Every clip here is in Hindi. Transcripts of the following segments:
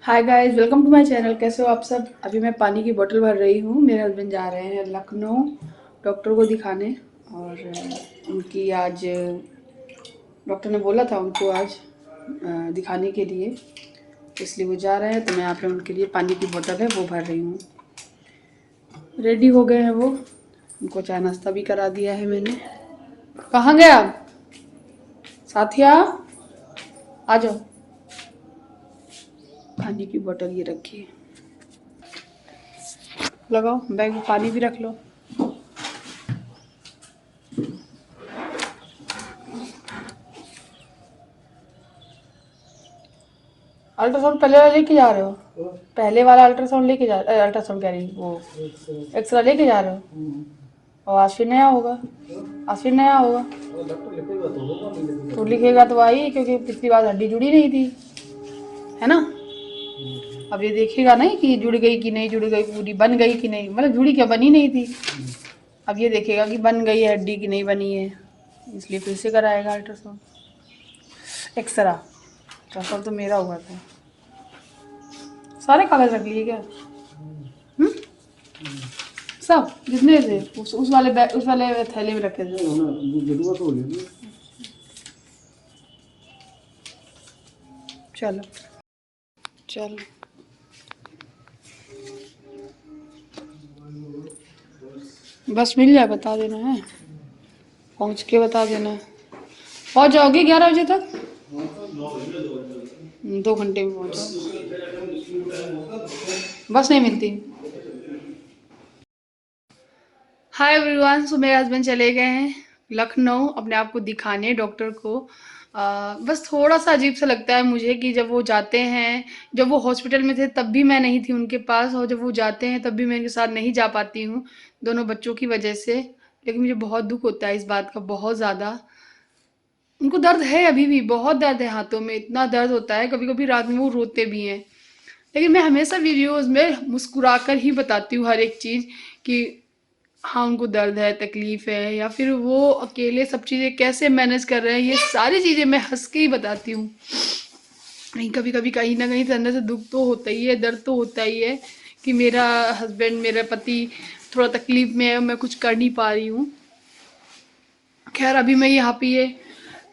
Hi guys, welcome to my channel. कैसे हो आप सब? अभी मैं पानी की बोतल भर रही हूँ। मेरे हस्बैंड जा रहे हैं लखनऊ डॉक्टर को दिखाने। और उनकी आज डॉक्टर ने बोला था उनको आज दिखाने के लिए, इसलिए वो जा रहे हैं। तो मैं यहाँ पे उनके लिए पानी की बोतल है वो भर रही हूँ। रेडी हो गए हैं वो। उनको चाय नाश्ता भी करा दिया है मैंने। कहाँ गया साथिया? आ जाओ। पानी की बोतल ये रखी है, लगाओ बैग में, पानी भी रख लो। अल्ट्रासाउंड पहले वाला लेके जा रहे हो? पहले वाला अल्ट्रासाउंड लेके जा अल्ट्रासाउंड कह रही वो एक्सरा लेके जा रहे हो? और आज फिर नया होगा। आज फिर नया होगा तो लिखेगा तो आई, क्योंकि पिछली बार हड्डी जुड़ी नहीं थी, है ना। अब ये देखेगा नहीं कि जुड़ गई कि नहीं जुड़ गई, पूरी बन गई कि नहीं, मतलब जुड़ी क्या, बनी नहीं थी। अब ये देखेगा कि बन गई है हड्डी कि नहीं बनी है, इसलिए फिर से कराएगा अल्ट्रासाउंड एक्सरा। अल्ट्रासाउंड तो मेरा हुआ था। सारे कागज रख लिए क्या? हम्म, सब जितने थे उस वाले बैग, उस वाले थैले में रखे थे। चलो चलो, बस मिल जाए बता देना है, पहुंच के बता देना है। पहुंच जाओगे 11 बजे तक? 2 घंटे में पहुंच जाओ। बस नहीं मिलती। Hi everyone. सो मेरे हस्बैंड चले गए हैं लखनऊ अपने आप को दिखाने डॉक्टर को। बस थोड़ा सा अजीब सा लगता है मुझे कि जब वो जाते हैं, जब वो हॉस्पिटल में थे तब भी मैं नहीं थी उनके पास, और जब वो जाते हैं तब भी मैं उनके साथ नहीं जा पाती हूँ, दोनों बच्चों की वजह से। लेकिन मुझे बहुत दुख होता है इस बात का, बहुत ज़्यादा। उनको दर्द है, अभी भी बहुत दर्द है, हाथों में इतना दर्द होता है, कभी कभी रात में वो रोते भी हैं। लेकिन मैं हमेशा वीडियोस में मुस्कुरा कर ही बताती हूँ हर एक चीज़ कि हाँ उनको दर्द है, तकलीफ है, या फिर वो अकेले सब चीज़ें कैसे मैनेज कर रहे हैं, ये सारी चीज़ें मैं हंस के ही बताती हूँ। नहीं, कभी कभी कहीं ना कहीं से अंदर से दुख तो होता ही है, दर्द तो होता ही है कि मेरा हस्बैंड, मेरा पति थोड़ा तकलीफ में है, मैं कुछ कर नहीं पा रही हूँ। खैर अभी मैं यहाँ पे ये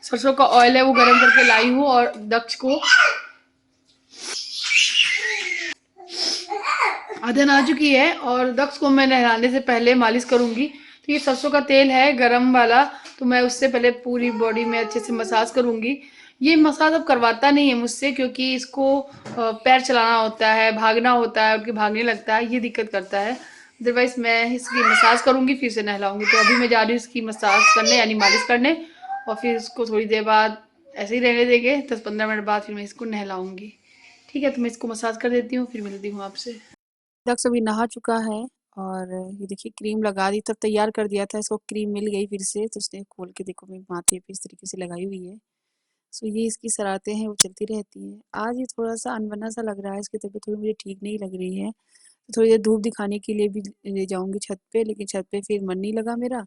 सरसों का ऑयल है वो गर्म करके लाई हूँ, और दक्ष को अदन आ चुकी है, और दक्ष को मैं नहलाने से पहले मालिश करूंगी। तो ये सरसों का तेल है गरम वाला, तो मैं उससे पहले पूरी बॉडी में अच्छे से मसाज करूंगी। ये मसाज अब करवाता नहीं है मुझसे, क्योंकि इसको पैर चलाना होता है, भागना होता है, उनके भागने लगता है, ये दिक्कत करता है। अदरवाइज मैं इसकी मसाज करूंगी फिर से नहलाऊंगी। तो अभी मैं जा रही हूँ इसकी मसाज करने, यानी मालिश करने, और फिर इसको थोड़ी देर बाद ऐसे ही रहने देंगे, 10-15 मिनट बाद फिर मैं इसको नहलाऊंगी। ठीक है, तो मैं इसको मसाज कर देती हूँ, फिर मिलती हूँ आपसे। दक्ष अभी नहा चुका है, और ये देखिए क्रीम लगा दी, तब तैयार कर दिया था इसको, क्रीम मिल गई फिर से, तो उसने खोल के देखो मेरे माथे पे इस तरीके से लगाई हुई है। सो ये इसकी शरारतें हैं, वो चलती रहती हैं। आज ये थोड़ा सा अनबना सा लग रहा है, इसकी तबीयत थोड़ी मुझे ठीक नहीं लग रही है, तो थोड़ी देर धूप दिखाने के लिए भी ले जाऊंगी छत पे, लेकिन छत पे फिर मन नहीं लगा मेरा।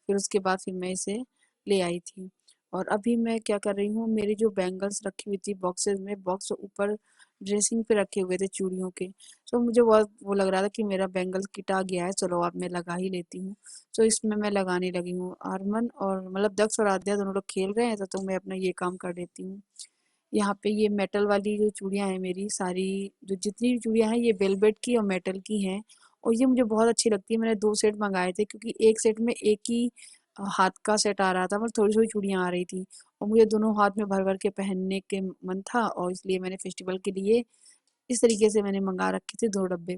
फिर उसके बाद फिर मैं इसे ले आई थी। और अभी मैं क्या कर रही हूँ, मेरी जो बैंगल्स रखी हुई थी बॉक्सेस में, बॉक्स ऊपर ड्रेसिंग पे रखे हुए थे चूड़ियों के। तो मुझे बहुत वो लग रहा था कि मेरा बैंगल्स किटा गया है, चलो अब मैं लगा ही लेती हूँ। तो इसमें मैं लगाने लगी हूँ। आरमन और मतलब दक्ष और आद्या दोनों लोग खेल रहे हैं, तो मैं अपना ये काम कर लेती हूँ। यहाँ पे ये मेटल वाली जो चूड़ियाँ हैं मेरी सारी, जो जितनी भी चूड़ियाँ हैं ये वेलवेट की और मेटल की हैं, और ये मुझे बहुत अच्छी लगती है। मैंने 2 सेट मंगाए थे, क्योंकि एक सेट में एक ही हाथ का सेट आ रहा था, मतलब थोड़ी थोड़ी चूड़ियाँ आ रही थी, और मुझे दोनों हाथ में भर भर के पहनने के मन था, और इसलिए मैंने फेस्टिवल के लिए इस तरीके से मैंने मंगा रखे थे 2 डब्बे।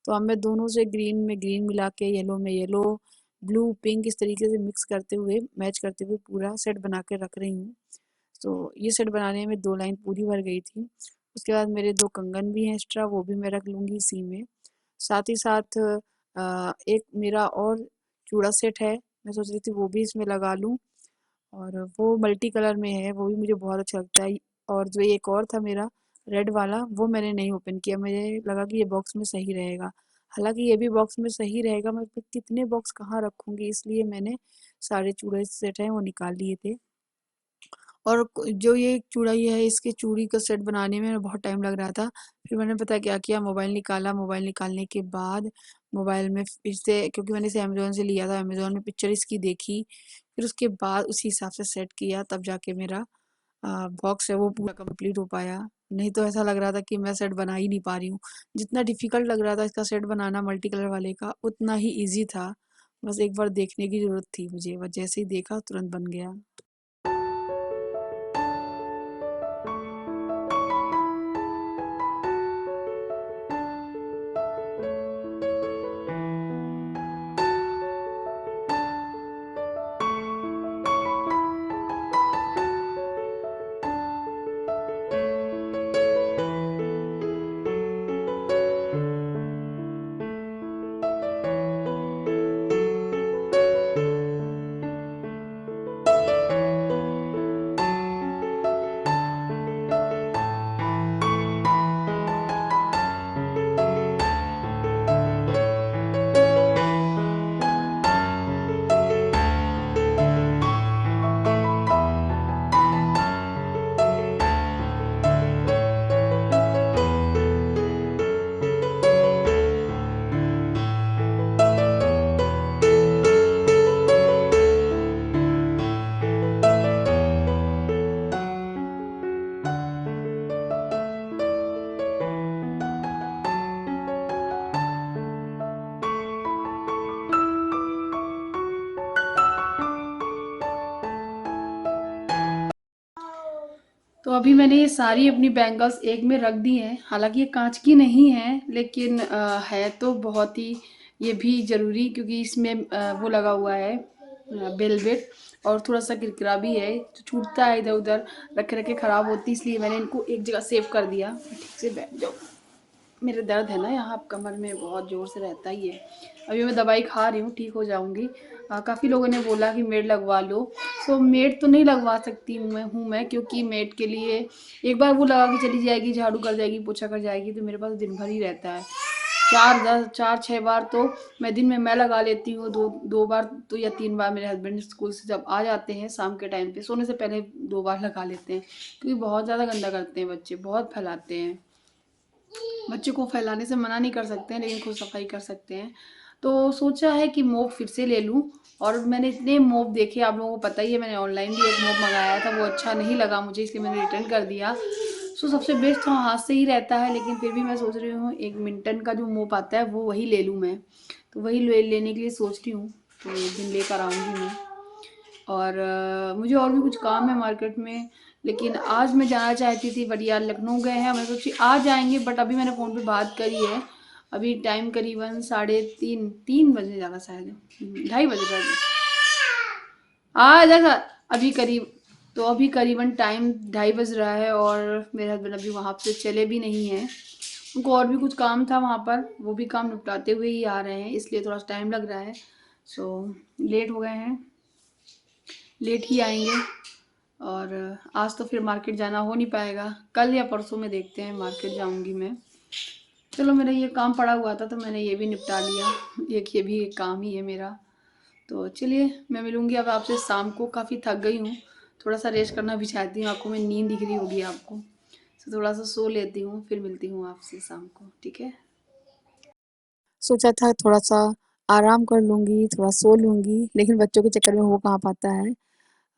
तो अब मैं दोनों से ग्रीन में ग्रीन मिला के, येलो में येलो, ब्लू पिंक इस तरीके से मिक्स करते हुए, मैच करते हुए पूरा सेट बना के रख रही हूँ। तो ये सेट बनाने में 2 लाइन पूरी भर गई थी। उसके बाद मेरे 2 कंगन भी हैं एक्स्ट्रा, वो भी मैं रख लूँगी इसी में। साथ ही साथ एक मेरा और चूड़ा सेट है, मैं सोच रही थी वो भी इसमें लगा लूँ, और वो मल्टी कलर में है, वो भी मुझे बहुत अच्छा लगता है। और जो एक और था मेरा रेड वाला, वो मैंने नहीं ओपन किया, मुझे लगा कि ये बॉक्स में सही रहेगा। हालांकि ये भी बॉक्स में सही रहेगा, मैं फिर कितने बॉक्स कहाँ रखूंगी, इसलिए मैंने सारे चूड़े सेट हैं वो निकाल लिए थे। और जो ये चूड़ाई है, इसके चूड़ी का सेट बनाने में बहुत टाइम लग रहा था। फिर मैंने पता क्या किया, मोबाइल निकाला। मोबाइल निकालने के बाद मोबाइल में फिर से, क्योंकि मैंने इसे अमेज़न से लिया था, अमेज़न में पिक्चर इसकी देखी। फिर उसके बाद उसी हिसाब से सेट किया, तब जाके मेरा बॉक्स है वो पूरा कंप्लीट हो पाया। नहीं तो ऐसा लग रहा था कि मैं सेट बना ही नहीं पा रही हूँ। जितना डिफ़िकल्ट लग रहा था इसका सेट बनाना मल्टी कलर वाले का, उतना ही ईज़ी था। बस एक बार देखने की ज़रूरत थी मुझे, बस जैसे ही देखा तुरंत बन गया। तो अभी मैंने ये सारी अपनी बैंगल्स एक में रख दी हैं। हालांकि ये कांच की नहीं है, लेकिन है तो बहुत ही ये भी ज़रूरी, क्योंकि इसमें वो लगा हुआ है वेलवेट, और थोड़ा सा किरकिरा भी है, तो छूटता है इधर उधर, रखे रखे ख़राब होती, इसलिए मैंने इनको एक जगह सेव कर दिया। ठीक से बैठ जाओ। मेरे दर्द है ना यहाँ कमर में, बहुत ज़ोर से रहता ही है। अभी मैं दवाई खा रही हूँ, ठीक हो जाऊँगी। काफ़ी लोगों ने बोला कि मेड लगवा लो। सो मेड तो नहीं लगवा सकती हूँ मैं, क्योंकि मेड के लिए एक बार वो लगा के चली जाएगी, झाड़ू कर जाएगी, पोछा कर जाएगी, तो मेरे पास दिन भर ही रहता है। 4 6 बार तो मैं दिन में मैं लगा लेती हूँ, दो दो बार तो या 3 बार मेरे हस्बैंड स्कूल से जब आ जाते हैं शाम के टाइम पे, सोने से पहले 2 बार लगा लेते हैं, क्योंकि बहुत ज़्यादा गंदा करते हैं बच्चे, बहुत फैलाते हैं। बच्चे को फैलाने से मना नहीं कर सकते हैं, लेकिन खुद सफाई कर सकते हैं। तो सोचा है कि मोप फिर से ले लूँ, और मैंने इतने मोप देखे, आप लोगों को पता ही है, मैंने ऑनलाइन भी एक मोप मंगाया था, वो अच्छा नहीं लगा मुझे, इसलिए मैंने रिटर्न कर दिया। सो सबसे बेस्ट तो हाथ से ही रहता है, लेकिन फिर भी मैं सोच रही हूँ एक मिल्टन का जो मोप आता है वो वही ले लूँ मैं। तो वही लेने के लिए सोच रही हूँ, तो एक दिन लेकर आऊँगी मैं। और मुझे और भी कुछ काम है मार्केट में, लेकिन आज मैं जाना चाहती थी, बट यार लखनऊ गए हैं, मैं सोची आज जाएंगे, बट अभी मैंने फ़ोन पे बात करी है। अभी टाइम करीबन 3:30 3 बजने जाना शायद, 2:30 बज रहा है। आ जाएगा अभी करीब, तो अभी करीबन टाइम 2:30 बज रहा है, और मेरे हस्बैंड अभी वहाँ से चले भी नहीं हैं। उनको और भी कुछ काम था वहाँ पर, वो भी काम निपटाते हुए ही आ रहे हैं, इसलिए थोड़ा टाइम लग रहा है। सो लेट हो गए हैं, लेट ही आएंगे। और आज तो फिर मार्केट जाना हो नहीं पाएगा, कल या परसों में देखते हैं, मार्केट जाऊंगी मैं। चलो, मेरा ये काम पड़ा हुआ था तो मैंने ये भी निपटा लिया, एक ये भी एक काम ही है मेरा। तो चलिए, मैं मिलूंगी अब आपसे शाम को, काफ़ी थक गई हूँ, थोड़ा सा रेस्ट करना भी चाहती हूँ, आंखों में नींद दिख रही होगी आपको, तो थोड़ा सा सो लेती हूँ, फिर मिलती हूँ आपसे शाम को, ठीक है। सोचा था थोड़ा सा आराम कर लूंगी, थोड़ा सो लूंगी, लेकिन बच्चों के चक्कर में हो कहाँ पाता है।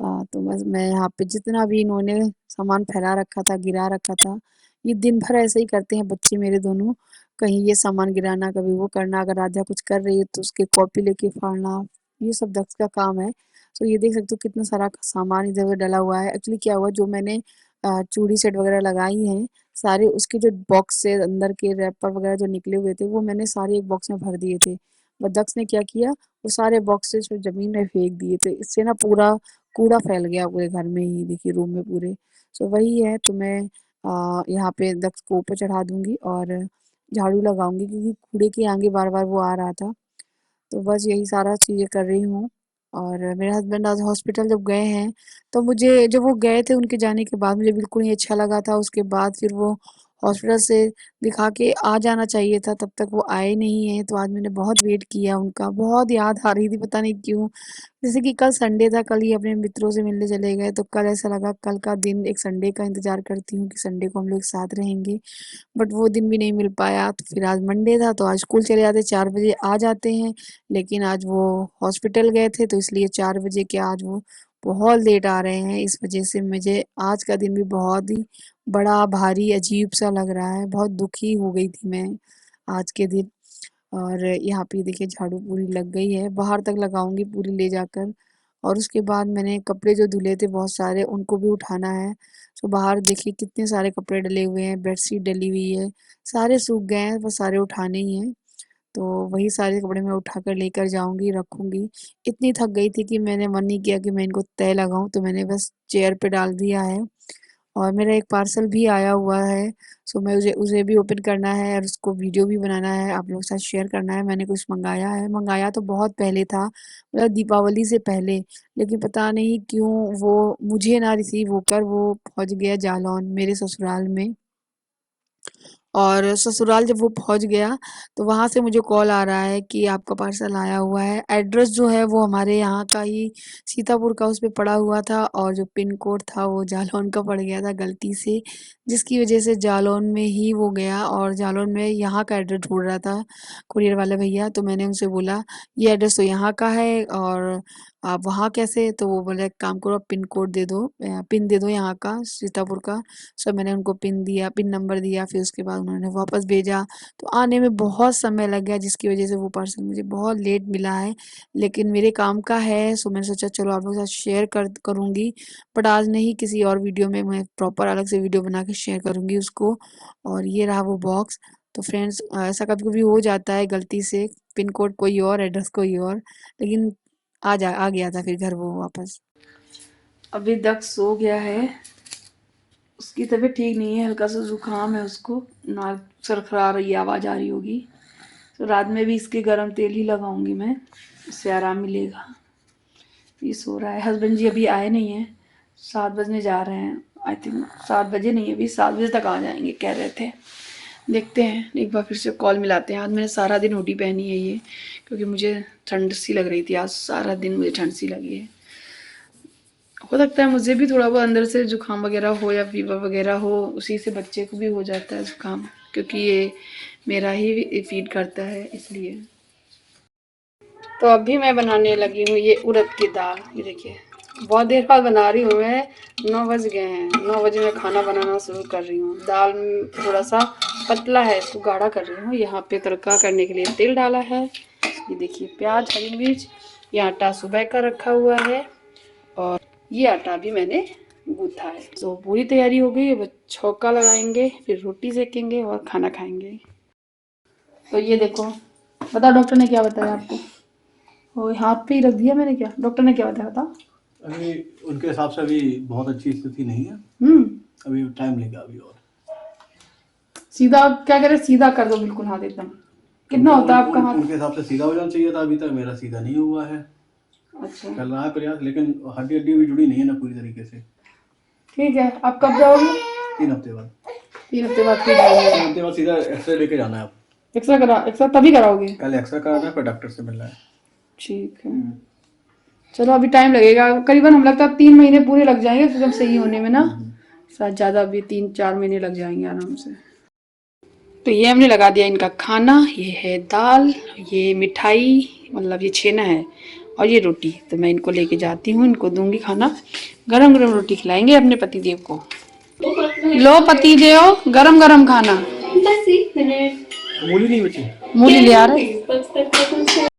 तो बस मैं यहाँ पे जितना भी इन्होंने सामान फैला रखा था, गिरा रखा था, ये दिन भर ऐसे ही करते हैं बच्चे मेरे दोनों। कहीं ये सामान गिराना, कभी वो करना, अगर राधा कुछ कर रही है तो उसकी कॉपी लेके फाड़ना, ये सब दक्ष का काम है। तो ये देख सकते हो कितना सारा सामान इधर उधर डला हुआ है। एक्चुअली क्या हुआ, जो मैंने चूड़ी सेट वगैरह लगाई हैं, सारे उसके जो बॉक्स से अंदर के रैपर वगैरह जो निकले हुए थे, वो मैंने सारे एक बॉक्स में भर दिए थे। बट दक्ष ने क्या किया, वो सारे बॉक्सेस जमीन में फेंक दिए थे, इससे ना पूरा कूड़ा फैल गया पूरे घर में ही, देखिए रूम में पूरे। सो वही है, तो मैं यहाँ पे दक्ष को ऊपर चढ़ा दूंगी और झाड़ू लगाऊंगी, क्योंकि कूड़े के आगे बार बार वो आ रहा था। तो बस यही सारा चीज़ें कर रही हूँ। और मेरे हस्बैंड आज हॉस्पिटल जब गए हैं, तो मुझे, जब वो गए थे उनके जाने के बाद मुझे बिल्कुल नहीं अच्छा लगा था। उसके बाद फिर वो हॉस्पिटल से दिखा के आ जाना चाहिए था, तब तक वो आए नहीं हैं। तो आज मैंने बहुत वेट किया उनका, बहुत याद आ रही थी पता नहीं क्यों। जैसे कि कल संडे था, कल ही अपने मित्रों से मिलने चले गए, तो कल ऐसा लगा कल का दिन एक संडे का इंतजार करती हूँ कि संडे को हम लोग साथ रहेंगे। बट वो दिन भी नहीं मिल पाया। तो फिर आज मंडे था, तो आज स्कूल चले जाते, 4 बजे आ जाते हैं। लेकिन आज वो हॉस्पिटल गए थे, तो इसलिए 4 बजे के आज वो बहुत लेट आ रहे हैं। इस वजह से मुझे आज का दिन भी बहुत ही बड़ा भारी अजीब सा लग रहा है। बहुत दुखी हो गई थी मैं आज के दिन। और यहाँ पे देखिए झाड़ू पूरी लग गई है, बाहर तक लगाऊंगी पूरी ले जाकर। और उसके बाद मैंने कपड़े जो धुले थे बहुत सारे, उनको भी उठाना है। तो बाहर देखिए कितने सारे कपड़े डले हुए हैं, बेडशीट डली हुई है, सारे सूख गए हैं, बस सारे उठाने ही हैं। तो वही सारे कपड़े मैं उठाकर लेकर जाऊंगी, रखूंगी। इतनी थक गई थी कि मैंने मन नहीं किया कि मैं इनको तय लगाऊं, तो मैंने बस चेयर पे डाल दिया है। और मेरा एक पार्सल भी आया हुआ है, सो मैं उसे उसे भी ओपन करना है और उसको वीडियो भी बनाना है, आप लोगों के साथ शेयर करना है। मैंने कुछ मंगाया है, मंगाया तो बहुत पहले था, मतलब दीपावली से पहले। लेकिन पता नहीं क्यों वो मुझे ना रिसीव होकर वो पहुंच गया जालौन, मेरे ससुराल में। और ससुराल जब वो पहुंच गया, तो वहां से मुझे कॉल आ रहा है कि आपका पार्सल आया हुआ है। एड्रेस जो है वो हमारे यहाँ का ही सीतापुर का उस पे पड़ा हुआ था, और जो पिन कोड था वो जालौन का पड़ गया था गलती से, जिसकी वजह से जालौन में ही वो गया। और जालौन में यहाँ का एड्रेस ढूंढ रहा था कुरियर वाले भैया। तो मैंने उनसे बोला ये एड्रेस तो यहाँ का है, और आप वहाँ कैसे? तो वो बोले एक काम करो, आप पिन कोड दे दो, पिन दे दो यहाँ का सीतापुर का। सो मैंने उनको पिन दिया, पिन नंबर दिया, फिर उसके बाद उन्होंने वापस भेजा। तो आने में बहुत समय लग गया, जिसकी वजह से वो पार्सल मुझे बहुत लेट मिला है। लेकिन मेरे काम का है, सो मैंने सोचा चलो आप लोगों के साथ शेयर करूँगी। बट आज नहीं, किसी और वीडियो में मैं प्रॉपर अलग से वीडियो बना के शेयर करूँगी उसको। और ये रहा वो बॉक्स। तो फ्रेंड्स, ऐसा कभी कभी हो जाता है गलती से, पिन कोड कोई और, एड्रेस कोई और, लेकिन आ गया था फिर घर वो वापस। अभी दक्ष सो गया है, उसकी तबीयत ठीक नहीं है, हल्का सा जुकाम है उसको, नाक सरखरा रही है, आवाज़ आ रही होगी। तो रात में भी इसके गर्म तेल ही लगाऊंगी मैं, इससे आराम मिलेगा। ये सो रहा है। हस्बैंड जी अभी आए नहीं हैं, 7 बजने जा रहे हैं। आई थिंक 7 बजे नहीं, अभी 7 बजे तक आ जाएंगे कह रहे थे। देखते हैं, एक बार फिर से कॉल मिलाते हैं। आज मैंने सारा दिन हुडी पहनी है ये, क्योंकि मुझे ठंड सी लग रही थी। आज सारा दिन मुझे ठंड सी लगी है। हो सकता है मुझे भी थोड़ा बहुत अंदर से जुकाम वगैरह हो या फीवर वगैरह हो, उसी से बच्चे को भी हो जाता है जुकाम, क्योंकि ये मेरा ही फीड करता है, इसलिए। तो अभी मैं बनाने लगी हूँ ये उड़द की दाल। ये देखिए बहुत देर बाद बना रही हूँ मैं, 9 बज गए हैं। 9 बजे मैं खाना बनाना शुरू कर रही हूँ। दाल थोड़ा सा पतला है, इसको गाढ़ा कर रही हूँ। यहाँ पे तड़का करने के लिए तेल डाला है। ये देखिए प्याज, हरी मिर्च। ये आटा सुबह का रखा हुआ है, और ये आटा भी मैंने गूथा है। तो पूरी तैयारी हो गई। अब छौंका लगाएंगे, फिर रोटी सेकेंगे और खाना खाएंगे। तो ये देखो, बताओ डॉक्टर ने क्या बताया आपको? और हाथ पे ही रख दिया मैंने, क्या डॉक्टर ने क्या बताया बताओ? अभी उनके हिसाब से अभी बहुत अच्छी स्थिति नहीं है, अभी टाइम लेगा अभी। और सीधा क्या करे, सीधा कर दो बिल्कुल हाथ एकदम। कितना होता है आपका हाथ? उनके हिसाब से सीधा हो जाना चाहिए था, अभी तक मेरा सीधा नहीं हुआ है। अच्छा, चल रहा है प्रयास, लेकिन हड्डी भी जुड़ी नहीं है ना पूरी तरीके से। ठीक है। आप कब जाओगे? 3 हफ्ते बाद। 3 हफ्ते बाद फिर जाओगे? 3 हफ्ते बाद सीधा एक्सरे लेके जाना है। आप एक्सरा तभी कराओगे? पहले एक्सरे कराना है, फिर डॉक्टर से मिलना है। ठीक है, चलो अभी टाइम लगेगा, करीबन हम लगता है 3 महीने पूरे लग जाएंगे एकदम सही होने में ना। शायद ज़्यादा, अभी 3-4 महीने लग जाएंगे आराम से। तो ये हमने लगा दिया इनका खाना। ये है दाल, ये मिठाई, मतलब ये छेना है, और ये रोटी। तो मैं इनको लेके जाती हूँ, इनको दूंगी खाना। गरम गरम रोटी खिलाएंगे अपने पतिदेव को। लो पतिदेव, गरम गरम खाना। मूली नहीं बची, मूली ले आ रहे।